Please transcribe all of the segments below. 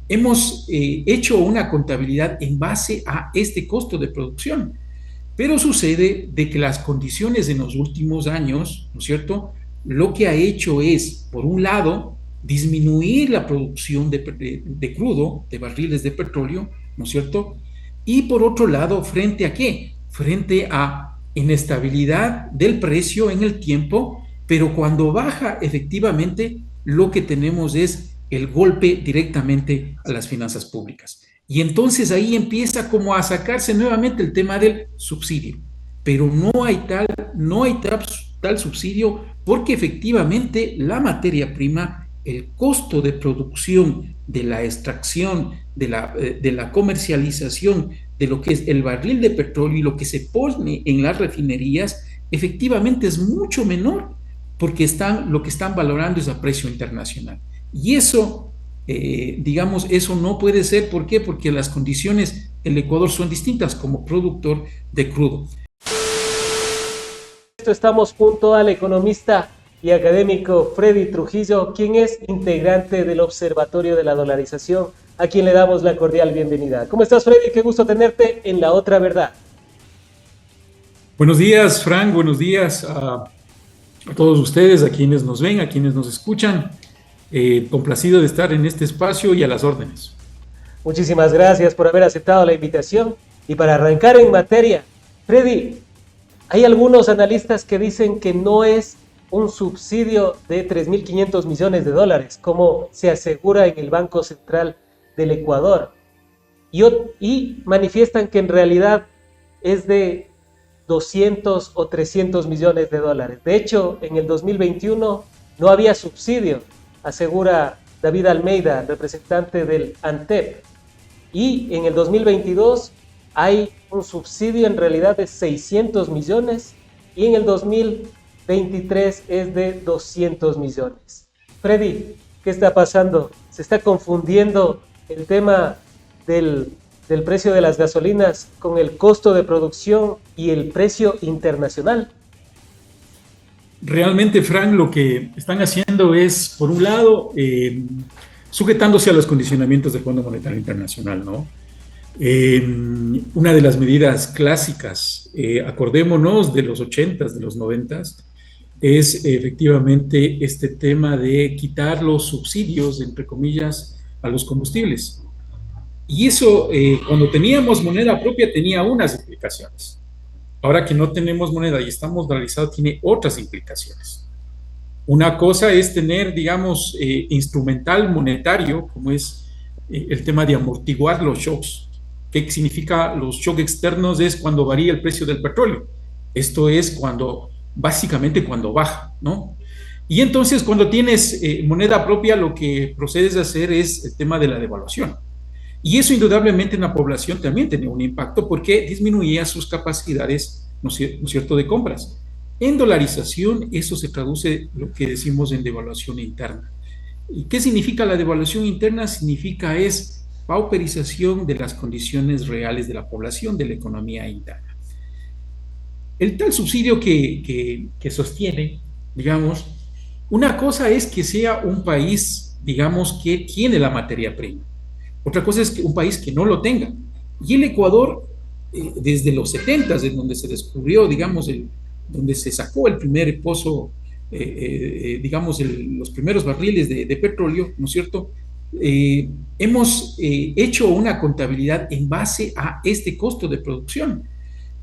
hemos hecho una contabilidad en base a este costo de producción. Pero sucede de que las condiciones en los últimos años, ¿no es cierto?, lo que ha hecho es, por un lado, disminuir la producción de crudo, de barriles de petróleo, ¿no es cierto? Y por otro lado, ¿frente a qué? Frente a inestabilidad del precio en el tiempo, pero cuando baja efectivamente, lo que tenemos es el golpe directamente a las finanzas públicas. Y entonces ahí empieza como a sacarse nuevamente el tema del subsidio. Pero no hay tal subsidio porque efectivamente la materia prima, el costo de producción, de la extracción, de la comercialización de lo que es el barril de petróleo y lo que se pone en las refinerías, efectivamente es mucho menor porque lo que están valorando es a precio internacional. Y eso digamos, eso no puede ser. ¿Por qué? Porque las condiciones en el Ecuador son distintas como productor de crudo. Estamos junto al economista y académico Freddy Trujillo, quien es integrante del Observatorio de la Dolarización, a quien le damos la cordial bienvenida. ¿Cómo estás, Freddy? Qué gusto tenerte en La Otra Verdad. Buenos días, Frank. Buenos días a todos ustedes, a quienes nos ven, a quienes nos escuchan. Complacido de estar en este espacio y a las órdenes. Muchísimas gracias por haber aceptado la invitación. Y para arrancar en materia, Freddy, hay algunos analistas que dicen que no es un subsidio de 3.500 millones de dólares, como se asegura en el Banco Central del Ecuador. Y manifiestan que en realidad es de 200 o 300 millones de dólares. De hecho, en el 2021 no había subsidio, asegura David Almeida, representante del ANTEP. Y en el 2022 hay un subsidio en realidad de 600 millones y en el 2023 es de 200 millones. Freddy, ¿qué está pasando? ¿Se está confundiendo el tema del precio de las gasolinas con el costo de producción y el precio internacional? Realmente, Frank, lo que están haciendo es, por un lado, sujetándose a los condicionamientos del Fondo Monetario Internacional, ¿no? Una de las medidas clásicas, acordémonos de los 80s, de los 90s, es efectivamente este tema de quitar los subsidios, entre comillas, a los combustibles. Y eso, cuando teníamos moneda propia, tenía unas implicaciones. Ahora que no tenemos moneda y estamos dolarizados, tiene otras implicaciones. Una cosa es tener, digamos, instrumental monetario, como es el tema de amortiguar los shocks. ¿Qué significa los shocks externos? Es cuando varía el precio del petróleo. Esto es cuando, básicamente cuando baja, ¿no? Y entonces cuando tienes moneda propia, lo que procedes a hacer es el tema de la devaluación. Y eso indudablemente en la población también tenía un impacto porque disminuía sus capacidades, ¿no es cierto?, de compras. En dolarización, eso se traduce lo que decimos en devaluación interna. ¿Y qué significa la devaluación interna? Significa es pauperización de las condiciones reales de la población, de la economía interna. El tal subsidio que sostiene, digamos, una cosa es que sea un país, digamos, que tiene la materia prima. Otra cosa es que un país que no lo tenga. Y el Ecuador, desde los 70s, en donde se descubrió, digamos, donde se sacó el primer pozo, digamos, los primeros barriles de petróleo, ¿no es cierto? Hemos hecho una contabilidad en base a este costo de producción.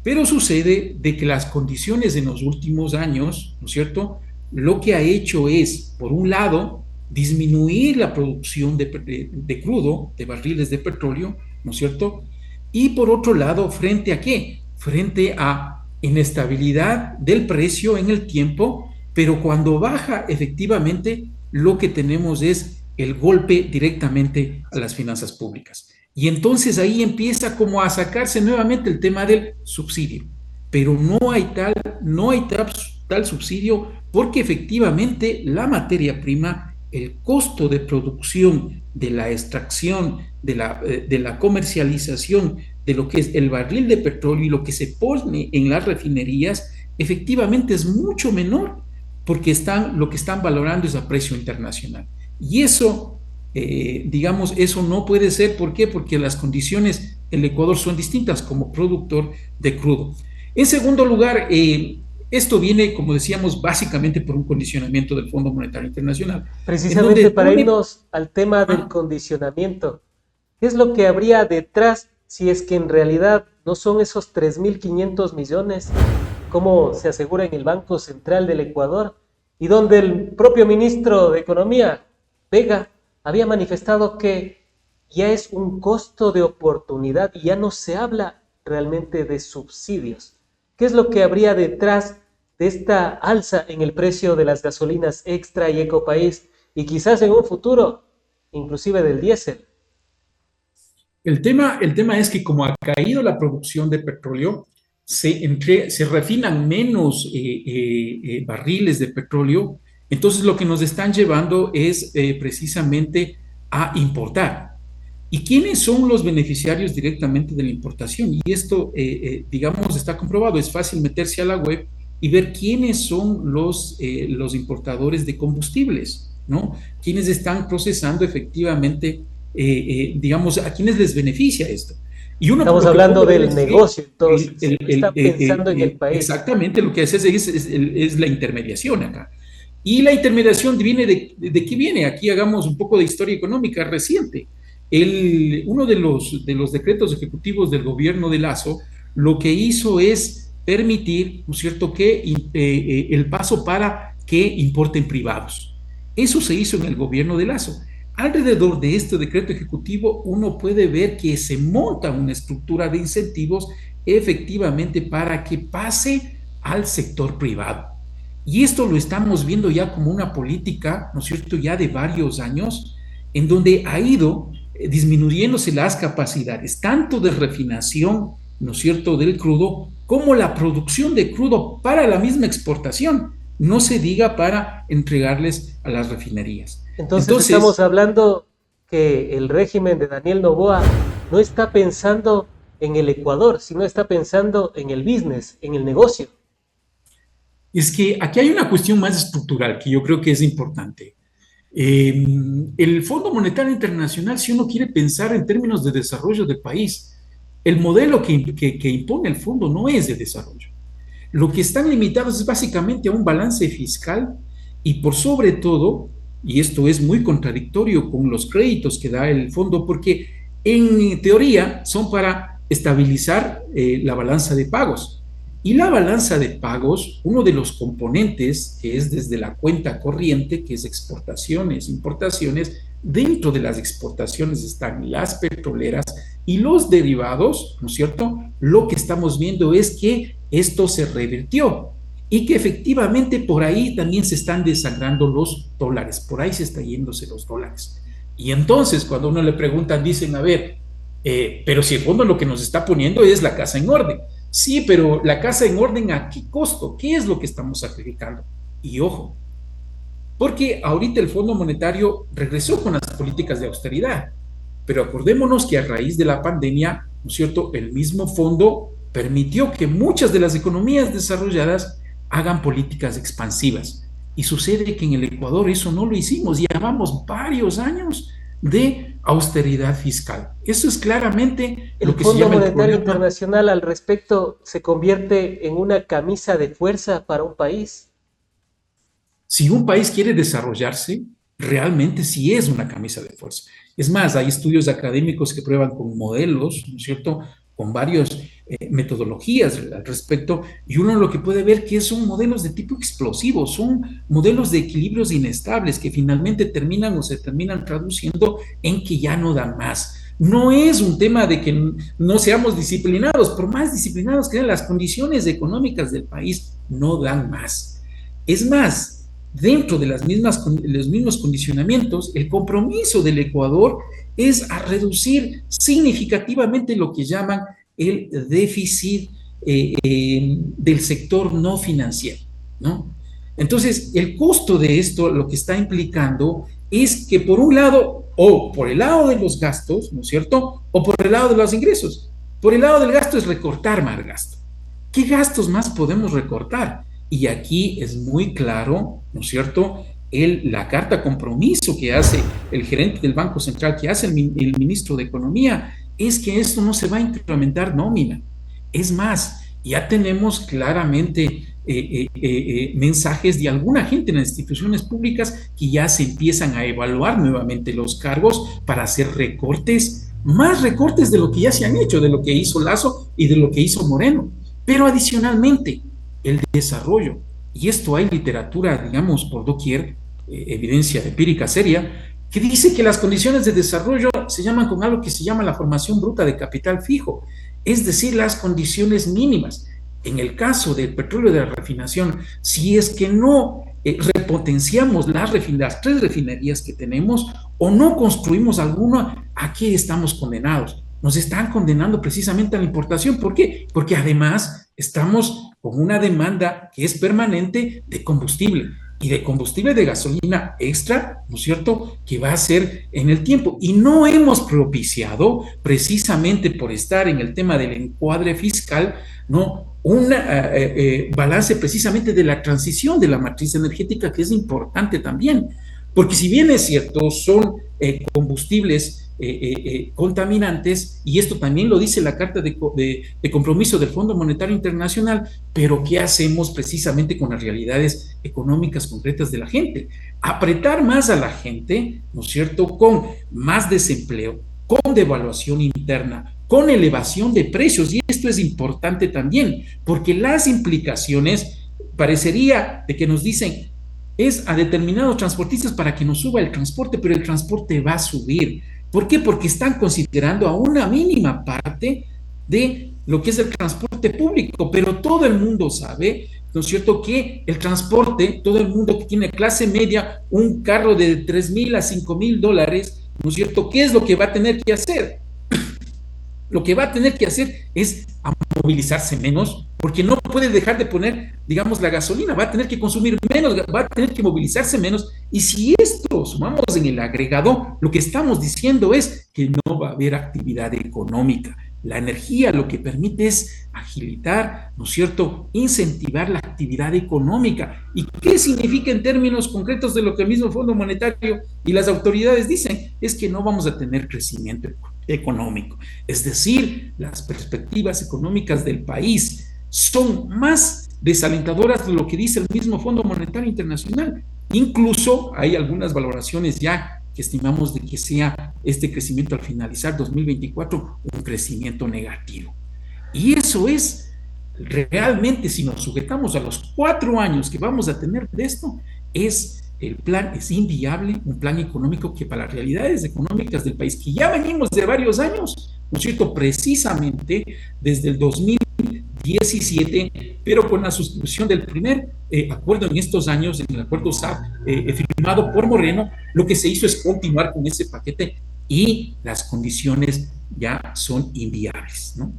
Pero sucede de que las condiciones en los últimos años, ¿no es cierto?, lo que ha hecho es, por un lado, disminuir la producción de crudo, de barriles de petróleo, ¿no es cierto? Y por otro lado, ¿frente a qué? Frente a inestabilidad del precio en el tiempo, pero cuando baja efectivamente, lo que tenemos es el golpe directamente a las finanzas públicas. Y entonces ahí empieza como a sacarse nuevamente el tema del subsidio. Pero no hay tal subsidio porque efectivamente la materia prima, el costo de producción, de la extracción, de la comercialización de lo que es el barril de petróleo y lo que se pone en las refinerías, efectivamente es mucho menor porque lo que están valorando es a precio internacional. Y eso digamos, eso no puede ser. ¿Por qué? Porque las condiciones en el Ecuador son distintas como productor de crudo. En segundo lugar, esto viene, como decíamos, básicamente por un condicionamiento del Fondo Monetario Internacional, en Precisamente donde para pone... irnos al tema del Ah, condicionamiento, ¿qué es lo que habría detrás si es que en realidad no son esos 3.500 millones, como se asegura en el Banco Central del Ecuador, y donde el propio ministro de Economía, Vega, había manifestado que ya es un costo de oportunidad y ya no se habla realmente de subsidios? ¿Qué es lo que habría detrás de esta alza en el precio de las gasolinas Extra y Ecopaís y quizás en un futuro, inclusive del diésel? el tema es que como ha caído la producción de petróleo, se refinan menos barriles de petróleo, entonces lo que nos están llevando es precisamente a importar. ¿Y quiénes son los beneficiarios directamente de la importación? Y esto, digamos, está comprobado. Es fácil meterse a la web y ver quiénes son los importadores de combustibles, ¿no? Quiénes están procesando efectivamente, digamos, a quiénes les beneficia esto. Y uno Estamos lo que hablando puede ver del es que negocio, entonces, no está pensando en el país. exactamente lo que hace es la intermediación acá. Y la intermediación viene de qué viene. Aquí hagamos un poco de historia económica reciente. Uno de los decretos ejecutivos del gobierno de Lazo lo que hizo es permitir, ¿no es cierto?, que el paso para que importen privados. Eso se hizo en el gobierno de Lazo. Alrededor de este decreto ejecutivo uno puede ver que se monta una estructura de incentivos efectivamente para que pase al sector privado. Y esto lo estamos viendo ya como una política, ¿no es cierto?, ya de varios años, en donde ha ido disminuyéndose las capacidades, tanto de refinación, ¿no es cierto?, del crudo, como la producción de crudo para la misma exportación, no se diga para entregarles a las refinerías. Entonces estamos Entonces, hablando que el régimen de Daniel Noboa no está pensando en el Ecuador, sino está pensando en el business, en el negocio. es que aquí hay una cuestión más estructural que yo creo que es importante. Eh, el Fondo Monetario Internacional, si uno quiere pensar en términos de desarrollo del país, el modelo que impone el fondo no es de desarrollo. Lo que están limitados es básicamente a un balance fiscal y por sobre todo, y esto es muy contradictorio con los créditos que da el fondo, porque en teoría son para estabilizar la balanza de pagos. Y la balanza de pagos, uno de los componentes que es desde la cuenta corriente, que es exportaciones, importaciones, dentro de las exportaciones están las petroleras y los derivados, ¿no es cierto? Lo que estamos viendo es que esto se revirtió y que efectivamente por ahí también se están desangrando los dólares, por ahí se están yéndose los dólares. Y entonces cuando uno le preguntan, dicen, a ver, pero si el fondo lo que nos está poniendo es la casa en orden. Sí, pero la casa en orden, ¿a qué costo? ¿Qué es lo que estamos sacrificando? Y ojo, porque ahorita el Fondo Monetario regresó con las políticas de austeridad, pero acordémonos que a raíz de la pandemia, ¿no es cierto?, el mismo fondo permitió que muchas de las economías desarrolladas hagan políticas expansivas. Y sucede que en el Ecuador eso no lo hicimos, llevamos varios años de austeridad fiscal. Eso es claramente El lo que se Fondo llama el Monetario problema. Internacional al respecto se convierte en una camisa de fuerza para un país. Si un país quiere desarrollarse, realmente sí es una camisa de fuerza. Es más, hay estudios académicos que prueban con modelos, ¿no es cierto?, con varias metodologías al respecto, y uno lo que puede ver que son modelos de tipo explosivo, son modelos de equilibrios inestables que finalmente terminan o se terminan traduciendo en que ya no dan más. No es un tema de que no seamos disciplinados, por más disciplinados que sean las condiciones económicas del país, no dan más. Es más, dentro de los mismos condicionamientos, el compromiso del Ecuador es a reducir significativamente lo que llaman el déficit del sector no financiero, ¿no? Entonces, el costo de esto lo que está implicando es que por un lado, o por el lado de los gastos, ¿no es cierto?, o por el lado de los ingresos. Por el lado del gasto es recortar más gasto. ¿Qué gastos más podemos recortar? Y aquí es muy claro, ¿no es cierto?, la carta compromiso que hace el gerente del Banco Central, que hace el ministro de Economía, es que esto no se va a incrementar nómina. Es más, ya tenemos claramente mensajes de alguna gente en las instituciones públicas que ya se empiezan a evaluar nuevamente los cargos para hacer recortes, más recortes de lo que ya se han hecho, de lo que hizo Lazo y de lo que hizo Moreno. Pero adicionalmente, el desarrollo, y esto hay literatura, digamos, por doquier, evidencia empírica seria, que dice que las condiciones de desarrollo se llaman con algo que se llama la formación bruta de capital fijo, es decir, las condiciones mínimas. En el caso del petróleo de la refinación, si es que no repotenciamos las tres refinerías que tenemos o no construimos alguna, ¿a qué estamos condenados? Nos están condenando precisamente a la importación. ¿Por qué? Porque además estamos con una demanda que es permanente de combustible y de combustible de gasolina extra, ¿no es cierto?, que va a ser en el tiempo. Y no hemos propiciado, precisamente por estar en el tema del encuadre fiscal, ¿no?, un balance precisamente de la transición de la matriz energética, que es importante también. Porque si bien es cierto, son combustibles contaminantes, y esto también lo dice la Carta de Compromiso del Fondo Monetario Internacional, pero ¿qué hacemos precisamente con las realidades económicas concretas de la gente? Apretar más a la gente, ¿no es cierto?, con más desempleo, con devaluación interna, con elevación de precios, y esto es importante también, porque las implicaciones parecería de que nos dicen es a determinados transportistas para que nos suba el transporte, pero el transporte va a subir. ¿Por qué? Porque están considerando a una mínima parte de lo que es el transporte público, pero todo el mundo sabe, ¿no es cierto?, que el transporte, todo el mundo que tiene clase media, un carro de 3,000 a 5,000 dólares, ¿no es cierto?, ¿qué es lo que va a tener que hacer? Lo que va a tener que hacer es movilizarse menos, porque no puede dejar de poner, digamos, la gasolina, va a tener que consumir menos, va a tener que movilizarse menos, y si esto sumamos en el agregado, lo que estamos diciendo es que no va a haber actividad económica. La energía lo que permite es agilitar, ¿no es cierto?, incentivar la actividad económica. ¿Y qué significa en términos concretos de lo que el mismo Fondo Monetario y las autoridades dicen? Es que no vamos a tener crecimiento económico. Es decir, las perspectivas económicas del país son más desalentadoras de lo que dice el mismo Fondo Monetario Internacional. Incluso hay algunas valoraciones ya que estimamos de que sea este crecimiento al finalizar 2024 un crecimiento negativo. Y eso es realmente, si nos sujetamos a los 4 años que vamos a tener de esto, el plan es inviable, un plan económico que para las realidades económicas del país, que ya venimos de varios años, ¿no es cierto?, precisamente desde el 2017, pero con la suscripción del primer acuerdo en estos años, en el acuerdo SAF firmado por Moreno, lo que se hizo es continuar con ese paquete y las condiciones ya son inviables, ¿no?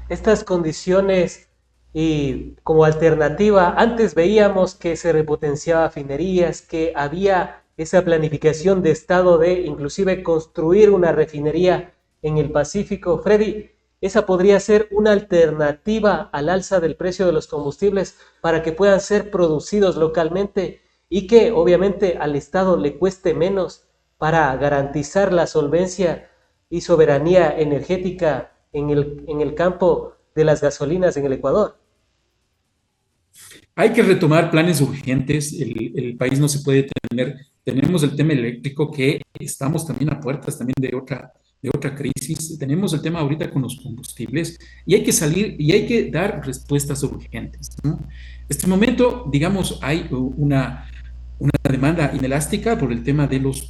Estas condiciones y como alternativa, antes veíamos que se repotenciaba refinerías, que había esa planificación de Estado de inclusive construir una refinería en el Pacífico. Freddy, esa podría ser una alternativa al alza del precio de los combustibles para que puedan ser producidos localmente y que obviamente al Estado le cueste menos para garantizar la solvencia y soberanía energética en el campo de las gasolinas en el Ecuador. Hay que retomar planes urgentes, el país no se puede detener. Tenemos el tema eléctrico, que estamos también a puertas también de otra crisis. Tenemos el tema ahorita con los combustibles y hay que salir y hay que dar respuestas urgentes, ¿no? En este momento, digamos, hay una demanda inelástica por el tema de los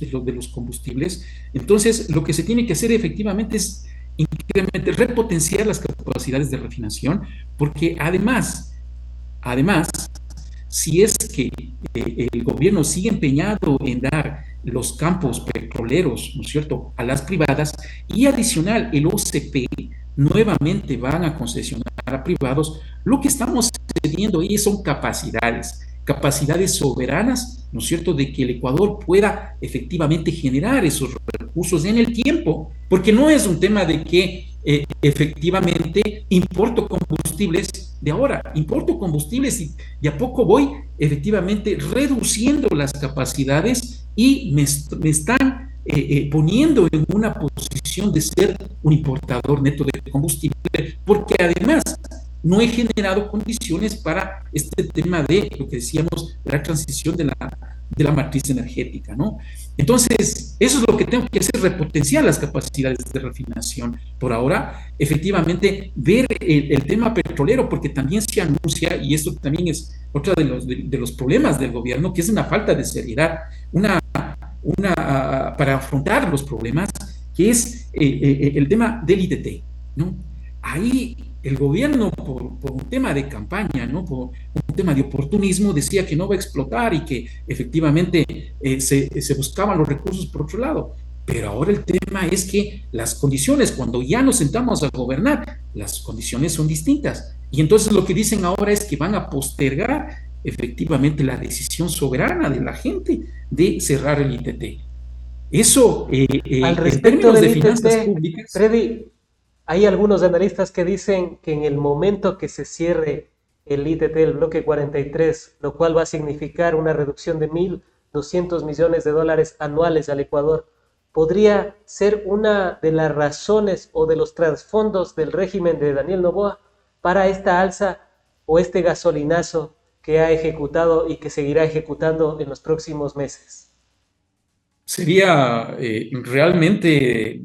combustibles. Entonces, lo que se tiene que hacer efectivamente es incrementar, repotenciar las capacidades de refinación, porque además, si es que el gobierno sigue empeñado en dar los campos petroleros, ¿no es cierto?, a las privadas, y adicional el OCP nuevamente van a concesionar a privados, lo que estamos cediendo ahí son capacidades soberanas, ¿no es cierto?, de que el Ecuador pueda efectivamente generar esos recursos en el tiempo, porque no es un tema de que efectivamente importo combustibles de ahora. Importo combustibles y a poco voy efectivamente reduciendo las capacidades y me están poniendo en una posición de ser un importador neto de combustible, porque además no he generado condiciones para este tema de lo que decíamos, la transición de la matriz energética, ¿no? Entonces, eso es lo que tengo que hacer, repotenciar las capacidades de refinación. Por ahora, efectivamente, ver el tema petrolero, porque también se anuncia, y esto también es otro de los problemas del gobierno, que es una falta de seriedad, para afrontar los problemas, que es el tema del ITT, ¿no? Ahí el gobierno, por un tema de campaña, ¿no? Por un tema de oportunismo, decía que no va a explotar y que efectivamente se buscaban los recursos por otro lado. Pero ahora el tema es que las condiciones, cuando ya nos sentamos a gobernar, las condiciones son distintas. Y entonces lo que dicen ahora es que van a postergar efectivamente la decisión soberana de la gente de cerrar el ITT. Eso, Al en respecto términos del de finanzas ITT, públicas, Freddy, hay algunos analistas que dicen que en el momento que se cierre el ITT, el bloque 43, lo cual va a significar una reducción de 1.200 millones de dólares anuales al Ecuador, podría ser una de las razones o de los trasfondos del régimen de Daniel Noboa para esta alza o este gasolinazo que ha ejecutado y que seguirá ejecutando en los próximos meses. sería realmente,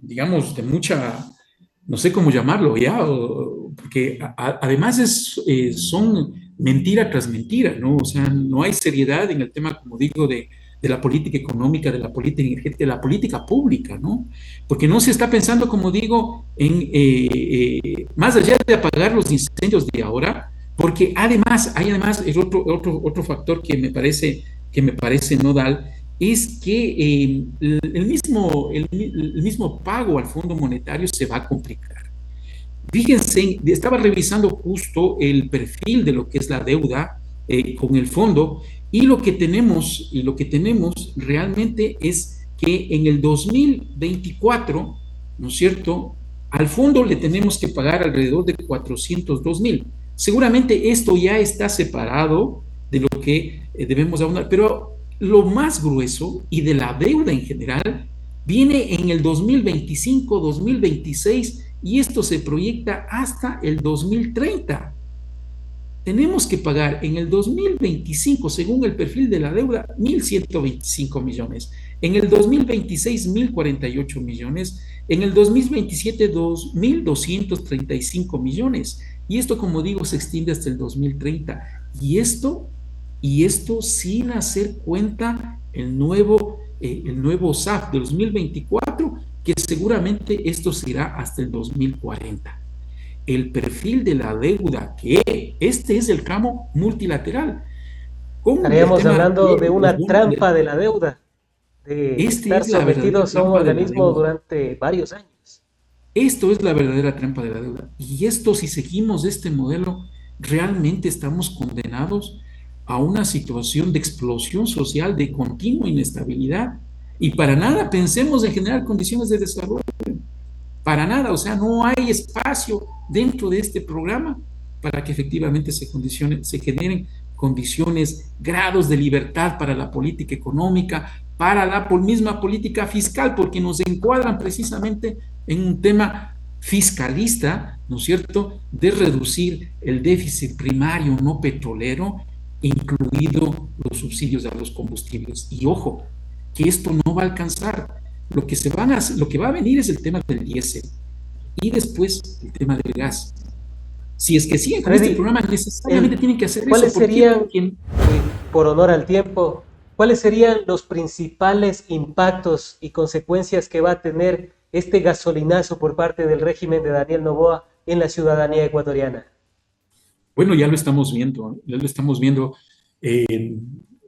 digamos, de mucha, no sé cómo llamarlo ya, porque además son mentira tras mentira, ¿no? O sea, no hay seriedad en el tema, como digo, de la política económica, de la política energética, de la política pública, ¿no? Porque no se está pensando, como digo, en más allá de apagar los incendios de ahora, porque hay además el otro factor que me parece nodal, es que el mismo pago al Fondo Monetario se va a complicar. Fíjense, estaba revisando justo el perfil de lo que es la deuda con el fondo y lo que tenemos realmente es que en el 2024, ¿no es cierto? Al fondo le tenemos que pagar alrededor de 402.000. Seguramente esto ya está separado de lo que debemos abonar, pero lo más grueso y de la deuda en general viene en el 2025, 2026 y esto se proyecta hasta el 2030. Tenemos que pagar en el 2025, según el perfil de la deuda, 1.125 millones. En el 2026, 1.048 millones. En el 2027, 2.235 millones. Y esto, como digo, se extiende hasta el 2030. Y esto sin hacer cuenta el nuevo SAF de 2024, que seguramente esto será hasta el 2040. El perfil de la deuda, que este es el tramo multilateral. Con el Estaríamos tema hablando de de los una bonos, trampa de la deuda, de este estar es la verdadera sometidos a un trampa de la organismo deuda. durante varios años. Esto es la verdadera trampa de la deuda. Y esto, si seguimos este modelo, realmente estamos condenados a una situación de explosión social, de continua inestabilidad. Y para nada pensemos en generar condiciones de desarrollo. Para nada, o sea, no hay espacio dentro de este programa para que efectivamente se generen condiciones, grados de libertad para la política económica, para la misma política fiscal, porque nos encuadran precisamente en un tema fiscalista, ¿no es cierto?, de reducir el déficit primario no petrolero, incluido los subsidios a los combustibles. Y ojo, que esto no va a alcanzar. Lo que va a venir es el tema del diésel y después el tema del gas. Si es que siguen con este Freddy, programa, necesariamente tienen que hacer eso. ¿cuáles ¿Por qué? serían, Porque por honor al tiempo, cuáles serían los principales impactos y consecuencias que va a tener este gasolinazo por parte del régimen de Daniel Noboa en la ciudadanía ecuatoriana? bueno, ya lo estamos viendo, ya lo estamos viendo. Eh,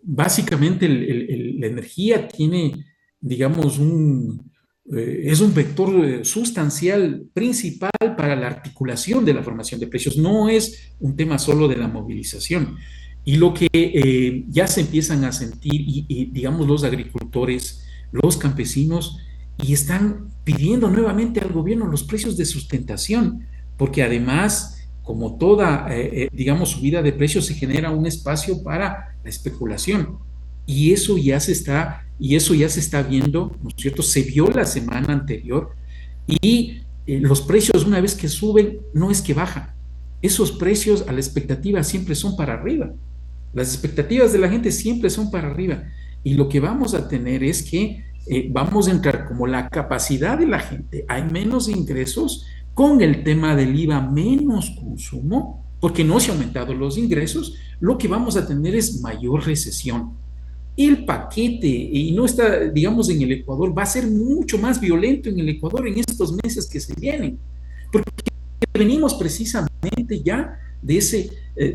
Básicamente la energía tiene, digamos, es un vector sustancial principal para la articulación de la formación de precios. No es un tema solo de la movilización. Y lo que ya se empiezan a sentir, digamos, los agricultores, los campesinos, y están pidiendo nuevamente al gobierno los precios de sustentación, porque además como toda, digamos, subida de precios, se genera un espacio para la especulación. Y eso ya se está viendo, ¿no es cierto? Se vio la semana anterior y los precios una vez que suben no es que bajan. Esos precios a la expectativa siempre son para arriba. Las expectativas de la gente siempre son para arriba. Y lo que vamos a tener es que vamos a entrar como la capacidad de la gente, hay menos ingresos, con el tema del IVA, menos consumo, porque no se han aumentado los ingresos, lo que vamos a tener es mayor recesión. El paquete, y no está, digamos, en el Ecuador, va a ser mucho más violento en el Ecuador en estos meses que se vienen, porque venimos precisamente ya de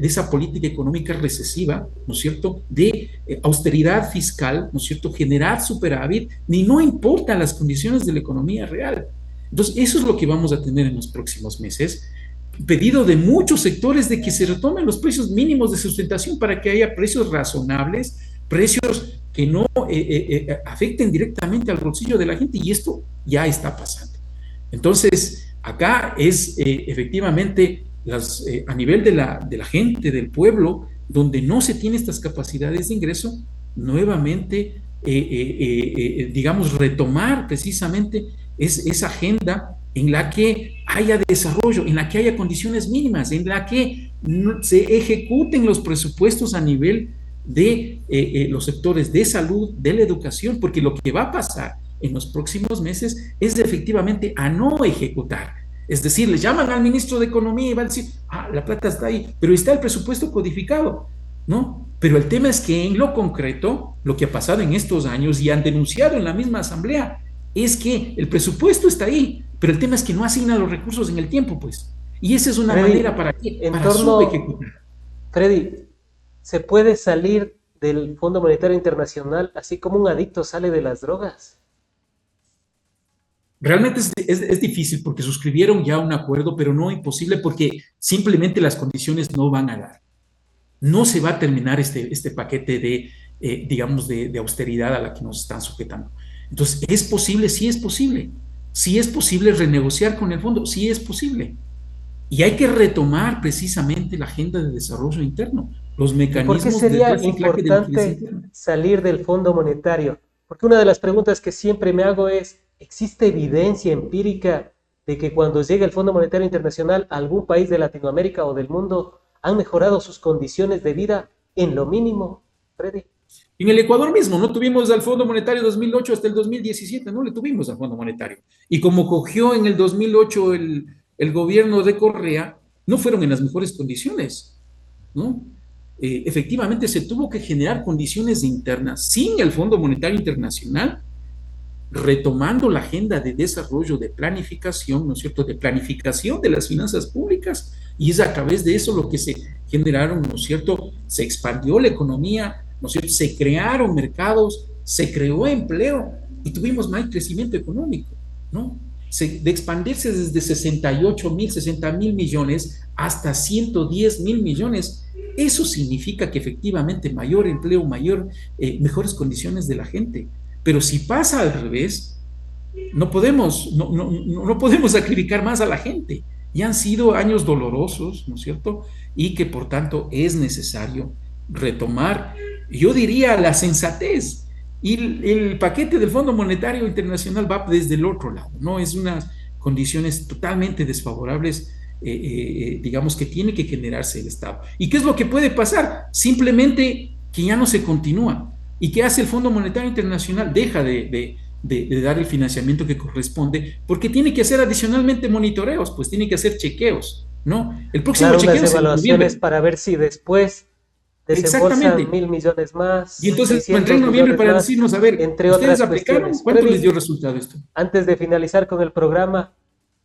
esa política económica recesiva, ¿no es cierto?, de austeridad fiscal, ¿no es cierto?, generar superávit, ni no importan las condiciones de la economía real. Entonces, eso es lo que vamos a tener en los próximos meses. Pedido de muchos sectores de que se retomen los precios mínimos de sustentación para que haya precios razonables, precios que no afecten directamente al bolsillo de la gente, y esto ya está pasando. Entonces, acá es efectivamente a nivel de la gente, del pueblo, donde no se tiene estas capacidades de ingreso, nuevamente, digamos, retomar precisamente esa agenda en la que haya desarrollo, en la que haya condiciones mínimas, en la que se ejecuten los presupuestos a nivel de los sectores de salud, de la educación, porque lo que va a pasar en los próximos meses es efectivamente a no ejecutar. Es decir, le llaman al ministro de Economía y va a decir, la plata está ahí, pero está el presupuesto codificado, ¿no? Pero el tema es que en lo concreto, lo que ha pasado en estos años y han denunciado en la misma asamblea, es que el presupuesto está ahí, pero el tema es que no asigna los recursos en el tiempo, pues. Y esa es una Freddy, manera para qué, para torno, subejecutar. Freddy, ¿se puede salir del Fondo Monetario Internacional así como un adicto sale de las drogas? Realmente es difícil porque suscribieron ya un acuerdo, pero no imposible porque simplemente las condiciones no van a dar. No se va a terminar este paquete digamos, de austeridad a la que nos están sujetando. Entonces, ¿es posible? Sí es posible. Sí es posible renegociar con el fondo, sí es posible. Y hay que retomar precisamente la agenda de desarrollo interno, los ¿Y por qué mecanismos de sería reciclaje de liquidez importante interna. salir del Fondo Monetario? Porque una de las preguntas que siempre me hago es, ¿existe evidencia empírica de que cuando llega el Fondo Monetario Internacional, algún país de Latinoamérica o del mundo han mejorado sus condiciones de vida en lo mínimo, Freddy? En el Ecuador mismo, no tuvimos al Fondo Monetario 2008 hasta el 2017, no le tuvimos al Fondo Monetario. Y como cogió en el 2008 el gobierno de Correa, no fueron en las mejores condiciones, ¿no? Efectivamente, se tuvo que generar condiciones internas sin el Fondo Monetario Internacional, retomando la agenda de desarrollo, de planificación, ¿no es cierto?, de planificación de las finanzas públicas, y es a través de eso lo que se generaron, ¿no es cierto?, se expandió la economía, ¿no es cierto?, se crearon mercados, se creó empleo y tuvimos más crecimiento económico, ¿no? De expandirse desde 68.000, 60.000 millones hasta 110.000 millones, eso significa que efectivamente mayor empleo, mejores condiciones de la gente. Pero si pasa al revés, no podemos sacrificar más a la gente. Y han sido años dolorosos, ¿no es cierto? Y que por tanto es necesario retomar, yo diría, la sensatez. Y el paquete del Fondo Monetario Internacional va desde el otro lado, ¿no? Es unas condiciones totalmente desfavorables, digamos, que tiene que generarse el Estado. ¿Y qué es lo que puede pasar? Simplemente que ya no se continúa. ¿Y qué hace el Fondo Monetario Internacional? Deja de dar el financiamiento que corresponde, porque tiene que hacer adicionalmente monitoreos, pues tiene que hacer chequeos, ¿no? El próximo Claro, unas chequeo es en evaluaciones noviembre. para ver si después desembolsan Exactamente. 1.000 millones más, Y entonces vendrá 600 en noviembre millones para más, decirnos, a ver, entre ¿ustedes otras aplicaron? cuestiones. ¿Cuánto les Freddy, dio resultado esto? antes de finalizar con el programa,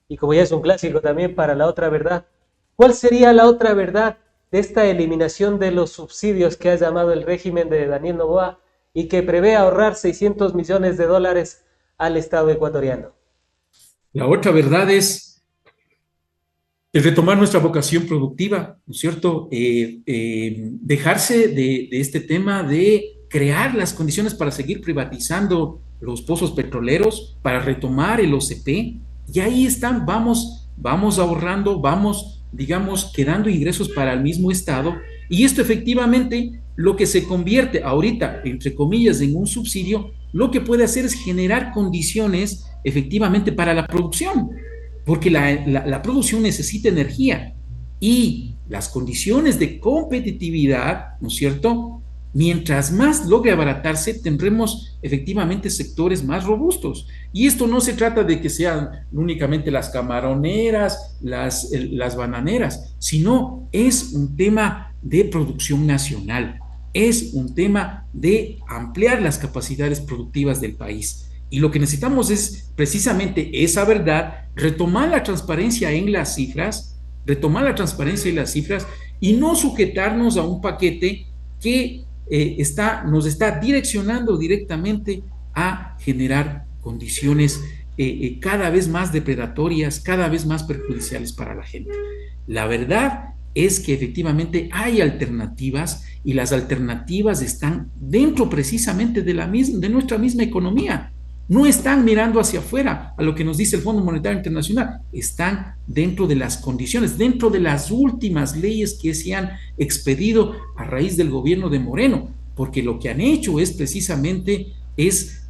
y como ya es un clásico también para la otra verdad, ¿cuál sería la otra verdad de esta eliminación de los subsidios que ha llamado el régimen de Daniel Noboa y que prevé ahorrar 600 millones de dólares al Estado ecuatoriano? La otra verdad es el retomar nuestra vocación productiva, ¿no es cierto? Dejarse de este tema de crear las condiciones para seguir privatizando los pozos petroleros, para retomar el OCP, y ahí están, vamos ahorrando, vamos digamos, quedando ingresos para el mismo Estado, y esto efectivamente lo que se convierte ahorita, entre comillas, en un subsidio, lo que puede hacer es generar condiciones efectivamente para la producción, porque la producción necesita energía y las condiciones de competitividad, ¿no es cierto? Mientras más logre abaratarse, tendremos efectivamente sectores más robustos. Y esto no se trata de que sean únicamente las camaroneras, las bananeras, sino es un tema de producción nacional, es un tema de ampliar las capacidades productivas del país. Y lo que necesitamos es precisamente esa verdad, retomar la transparencia en las cifras, retomar la transparencia en las cifras y no sujetarnos a un paquete que nos está direccionando directamente a generar condiciones cada vez más depredatorias, cada vez más perjudiciales para la gente. La verdad es que efectivamente hay alternativas y las alternativas están dentro precisamente de nuestra misma economía. No están mirando hacia afuera a lo que nos dice el Fondo Monetario Internacional, están dentro de las condiciones, dentro de las últimas leyes que se han expedido a raíz del gobierno de Moreno, porque lo que han hecho es precisamente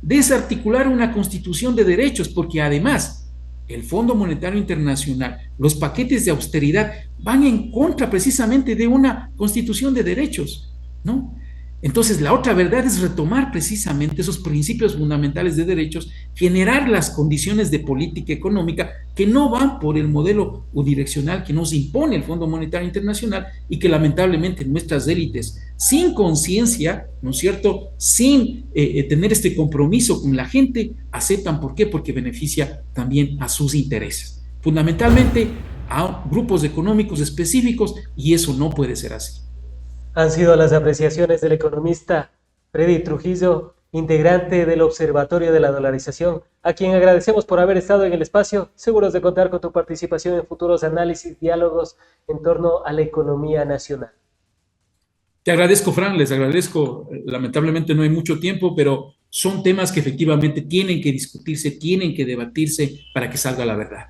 desarticular una constitución de derechos, porque además el Fondo Monetario Internacional, los paquetes de austeridad van en contra precisamente de una constitución de derechos, ¿no? Entonces, la otra verdad es retomar precisamente esos principios fundamentales de derechos, generar las condiciones de política económica que no van por el modelo unidireccional que nos impone el Fondo Monetario Internacional y que lamentablemente nuestras élites, sin conciencia, ¿no es cierto?, sin tener este compromiso con la gente, aceptan. ¿Por qué? Porque beneficia también a sus intereses, fundamentalmente a grupos económicos específicos, y eso no puede ser así. Han sido las apreciaciones del economista Freddy Trujillo, integrante del Observatorio de la Dolarización, a quien agradecemos por haber estado en el espacio, seguros de contar con tu participación en futuros análisis, diálogos en torno a la economía nacional. Te agradezco, Fran, les agradezco. Lamentablemente no hay mucho tiempo, pero son temas que efectivamente tienen que discutirse, tienen que debatirse para que salga la verdad.